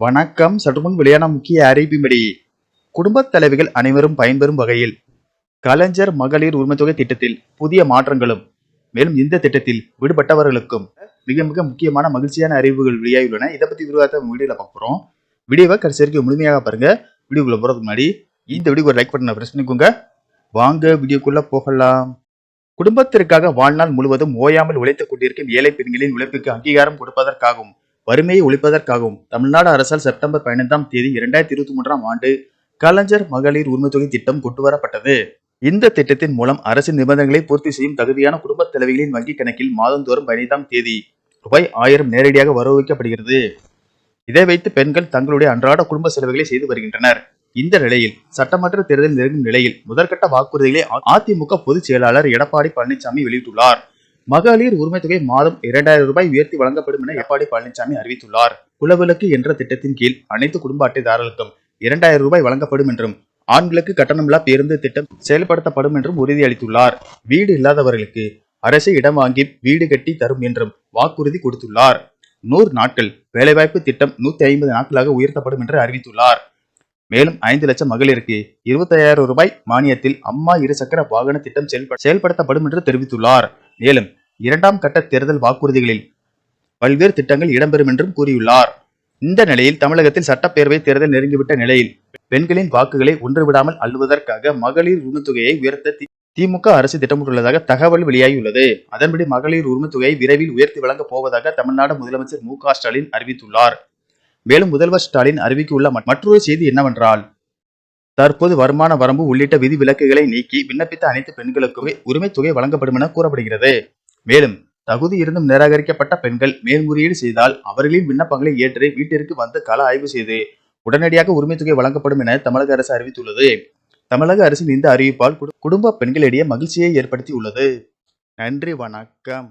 வணக்கம். சற்றுமுன் வெளியான முக்கிய அறிவிப்பின்படி குடும்பத் தலைவிகள் அனைவரும் பயன்பெறும் வகையில் கலைஞர் மகளிர் உரிமைத்தொகை திட்டத்தில் புதிய மாற்றங்களும், மேலும் இந்த திட்டத்தில் விடுபட்டவர்களுக்கும் மிக மிக முக்கியமான மகிழ்ச்சியான அறிவிப்புகள் வெளியாகியுள்ளன. இதை பத்தி விரிவாக வீடியோல பார்க்க போறோம். வீடியோவை கடைசி வரைக்கும் முழுமையாக பாருங்க. வீடியோக்குள்ள போறதுக்கு முன்னாடி இந்த வீடியோ ஒரு லைக் பட்டனை பிரஸ் பண்ணிக்கோங்க. வாங்க வீடியோக்குள்ள போகலாம். குடும்பத்திற்காக வாழ்நாள் முழுவதும் ஓயாமல் உழைத்துக் கொண்டிருக்கும் ஏழை பெண்களின் உழைப்புக்கு அங்கீகாரம் கொடுப்பதற்காகவும் வறுமையை ஒழிப்பதற்காகவும் தமிழ்நாடு அரசால் செப்டம்பர் 15ஆம் தேதி 2023ஆம் ஆண்டு கலைஞர் மகளிர் உரிமைத்தொகை திட்டம் கொண்டுவரப்பட்டது. இந்த திட்டத்தின் மூலம் அரசின் நிபந்தனைகளை பூர்த்தி செய்யும் தகுதியான குடும்பத் தலைவிகளின் வங்கிக் கணக்கில் மாதந்தோறும் 15ஆம் தேதி ரூபாய் 1000 நேரடியாக வரவு வைக்கப்படுகிறது. இதை வைத்து பெண்கள் தங்களுடைய அன்றாட குடும்ப செலவுகளை செய்து வருகின்றனர். இந்த நிலையில் சட்டமன்ற தேர்தல் நெருங்கும் நிலையில் முதற்கட்ட வாக்குறுதிகளை அதிமுக பொதுச் செயலாளர் எடப்பாடி பழனிசாமி வெளியிட்டுள்ளார். மகளிர் உரிமைத்தொகை மாதம் 2000 ரூபாய் உயர்த்தி வழங்கப்படும் என எடப்பாடி பழனிசாமி அறிவித்துள்ளார். குலவிளக்கு என்ற திட்டத்தின் கீழ் அனைத்து குடும்ப அட்டைதாரர்களுக்கும் 2000 ரூபாய் வழங்கப்படும் என்றும், ஆண்களுக்கு கட்டணமில்லா பேருந்து திட்டம் செயல்படுத்தப்படும் என்றும் உறுதியளித்துள்ளார். வீடு இல்லாதவர்களுக்கு அரசு இடம் வாங்கி வீடு கட்டி தரும் என்றும் வாக்குறுதி கொடுத்துள்ளார். 100 நாட்கள் வேலைவாய்ப்பு திட்டம் 150 நாட்களாக உயர்த்தப்படும் என்று அறிவித்துள்ளார். மேலும் 5 லட்சம் மகளிருக்கு 25,000 ரூபாய் மானியத்தில் அம்மா இருசக்கர வாகன திட்டம் செயல்படுத்தப்படும் என்று தெரிவித்துள்ளார். மேலும் 2ஆம் கட்ட தேர்தல் வாக்குறுதிகளில் பல்வேறு திட்டங்கள் இடம்பெறும் என்றும் கூறியுள்ளார். இந்த நிலையில் தமிழகத்தில் சட்டப்பேரவை தேர்தல் நெருங்கிவிட்ட நிலையில் பெண்களின் வாக்குகளை ஒன்றுவிடாமல் அள்ளுவதற்காக மகளிர் உரிமைத்தொகையை உயர்த்த திமுக அரசு திட்டமிட்டுள்ளதாக தகவல் வெளியாகியுள்ளது. அதன்படி மகளிர் உரிமைத்தொகையை விரைவில் உயர்த்தி வழங்கப் போவதாக தமிழ்நாடு முதலமைச்சர் மு.க. ஸ்டாலின் அறிவித்துள்ளார். மேலும் முதல்வர் ஸ்டாலின் அறிவித்துள்ள மற்றொரு செய்தி என்னவென்றால், தற்போது வருமான வரம்பு உள்ளிட்ட விதி விலக்குகளை நீக்கி விண்ணப்பித்த அனைத்து பெண்களுக்கும் உரிமைத்தொகை வழங்கப்படும் என கூறப்படுகிறது. மேலும் தகுதி இருந்தும் நிராகரிக்கப்பட்ட பெண்கள் மேல்முறையீடு செய்தால் அவர்களின் விண்ணப்பங்களை ஏற்று வீட்டிற்கு வந்து கள ஆய்வு செய்து உடனடியாக உரிமைத்தொகை வழங்கப்படும் என தமிழக அரசு அறிவித்துள்ளது. தமிழக அரசின் இந்த அறிவிப்பால் குடும்ப பெண்களிடையே மகிழ்ச்சியை ஏற்படுத்தி உள்ளது. நன்றி, வணக்கம்.